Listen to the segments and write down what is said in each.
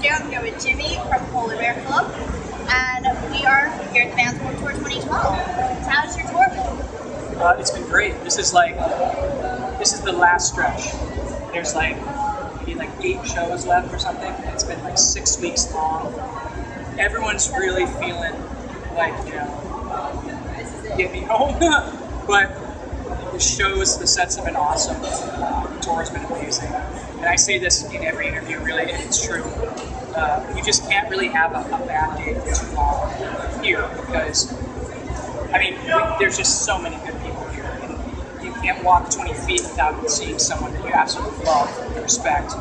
here. I'm here with Jimmy from Polar Bear Club, and we are here at the Vans Warped Tour 2012. So how's your tour been? It's been great. This is the last stretch. There's maybe 8 shows left or something. It's been 6 weeks long. Everyone's really feeling get me home. But the shows, the sets have been awesome. The tour has been amazing. And I say this in every interview, really, and it's true. You just can't really have a bad day for too long here because, there's just so many good people here. And you can't walk 20 feet without seeing someone that you absolutely love and respect.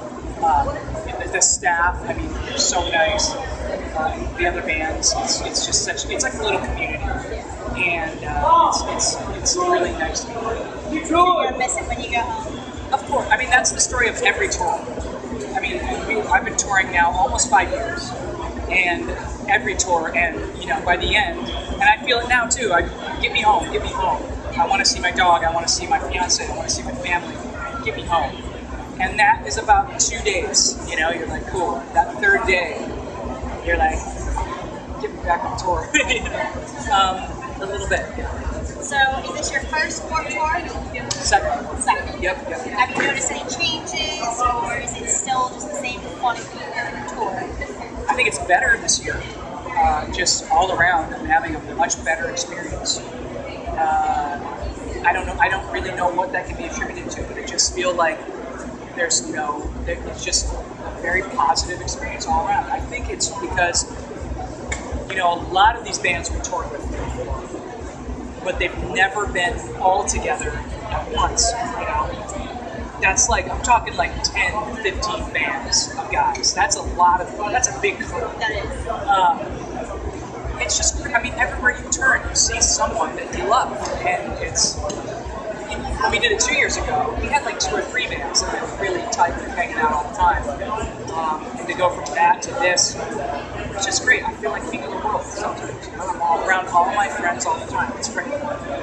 The staff, they're so nice. The other bands, it's just it's like a little community. And it's really nice to be here. You're gonna miss it when you go home. Of course. That's the story of every tour. I've been touring now almost 5 years, and every tour, and by the end, and I feel it now too. Get me home. I want to see my dog. I want to see my fiance. I want to see my family. Get me home. And that is about 2 days. You're like, cool. That third day, you're like, get me back on tour. A little bit. Yeah. So, is this your first Warped Tour? Second. Yep. Have you noticed any changes, or is it still just the same fun tour? I think it's better this year. Just all around, I'm having a much better experience. I don't know. I don't really know what that can be attributed to, but it just feels like it's just a very positive experience all around. I think it's because a lot of these bands we toured with before, but they've never been all together at once. That's I'm talking 10, 15 bands of guys. That's a big crew. That is. It's just, everywhere you turn, you see someone that you love. And when we did it 2 years ago, we had 2 or 3 bands that were really tight and hanging out all the time. And to go from that to this, it's just great. I feel like king of the world sometimes. I'm all around all my friends all the time. It's great.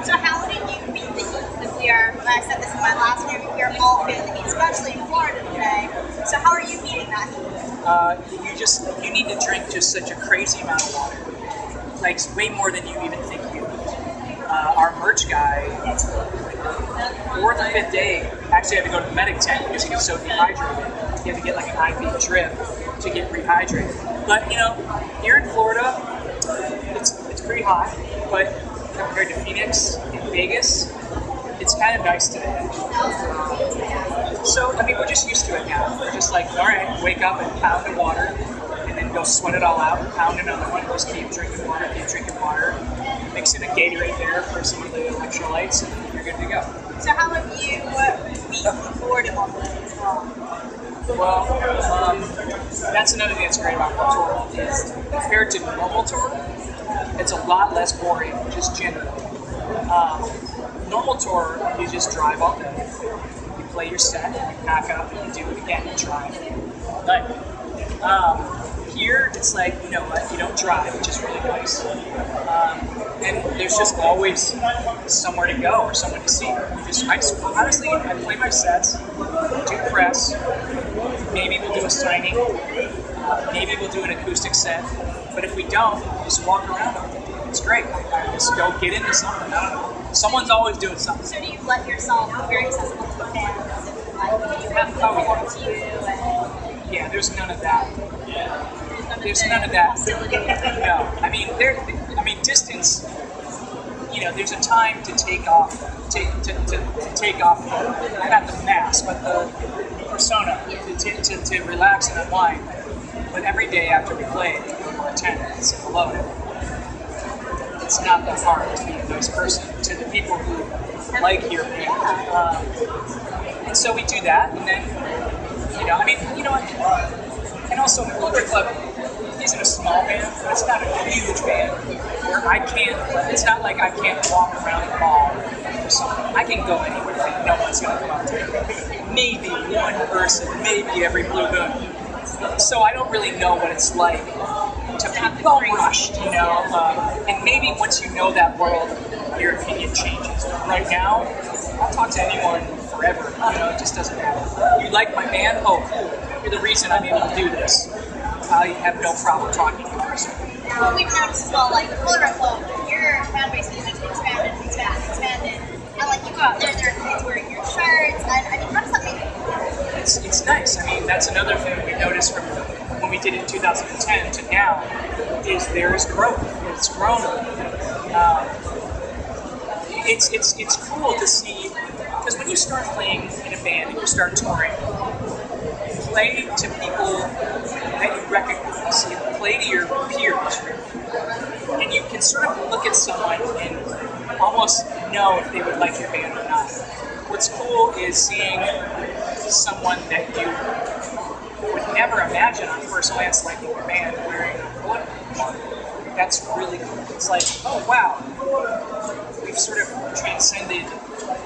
So how did you beat the heat? Because I said this in my last interview, we are all feeling the heat, especially in Florida today. So how are you beating that heat? You need to drink just such a crazy amount of water. Way more than you even think you need. Our merch guy, 4th or 5th day, actually had to go to the medic tent because he was so dehydrated. He had to get an IV drip to get rehydrated. But here in Florida, it's pretty hot. But compared to Phoenix and Vegas, it's kind of nice today. So we're just used to it now. We're just all right, wake up and pound of water, and then go sweat it all out, pound another one, just keep drinking water, mix in a Gatorade there for some of the electrolytes, and you're good to go. So how have you beaten boredom on this as well? Well, that's another thing that's great about the tour, is compared to normal tour, it's a lot less boring, just generally. Normal tour, you just drive all day, you play your set, you pack up, and you do it again, you drive. But here, it's you don't drive, which is really nice. And there's just always somewhere to go or someone to see. Honestly, I play my sets, do press, maybe we'll do a signing, maybe we'll do an acoustic set, but if we don't, just walk around all day. It's great. Just go get into something. I don't know. Someone's always doing something. So do you let yourself be very accessible to the fans? And, you have them come to you? And yeah, there's none of that. There's none of that. No. Distance. There's a time to take off. To take off. Not the mask, but the persona. To relax and unwind. But every day after we play, we're 10 minutes and below it. It's not that hard to be a nice person to the people who like your band. And so we do that, and then, and also in the Polar Bear Club isn't a small band, but it's not a huge band where it's not like I can't walk around the mall or something. I can go anywhere and no one's going to come up to me. Maybe one person, maybe every blue moon. So I don't really know what it's like to be bum rushed, and maybe once you know that world, your opinion changes. But right now, I'll talk to anyone forever. It just doesn't matter. You like my band? Oh, cool. You're the reason I'm able to do this. I have no problem talking to a person. What we've noticed as well, like the Polar Bear Club, your fan base has just expanded. And like you go out there are kids wearing your shirts, and I mean, how does that make you feel? It's nice. I mean, that's another thing we noticed from when we did it in 2010 to now, is there is growth. It's grown. It's cool to see, because when you start playing in a band and you start touring, play to people that you recognize, you play to your peers, and you can sort of look at someone and almost know if they would like your band or not. What's cool is seeing someone that you would never imagine on first glance liking your band wearing a Polar Bear. That's really cool. It's like, oh wow, we've sort of transcended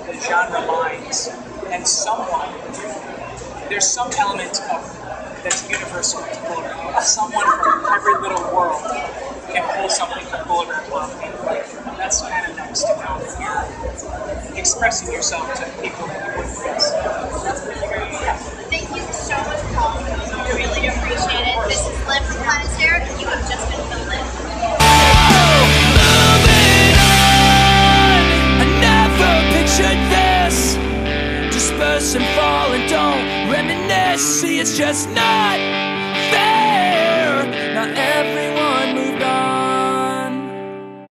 the genre lines, and there's some element of that's universal to Polar Bear. Someone from every little world can pull something from Polar Bear Club and like it. And that's kind of nice to know that you're expressing yourself to people that you wouldn't guess. Thank you so much for calling. I really appreciate it. This is Liv from Planet Terror, and you have just been filmed in. Disperse and fall and don't reminisce. See, it's just not fair. Not everyone moved on.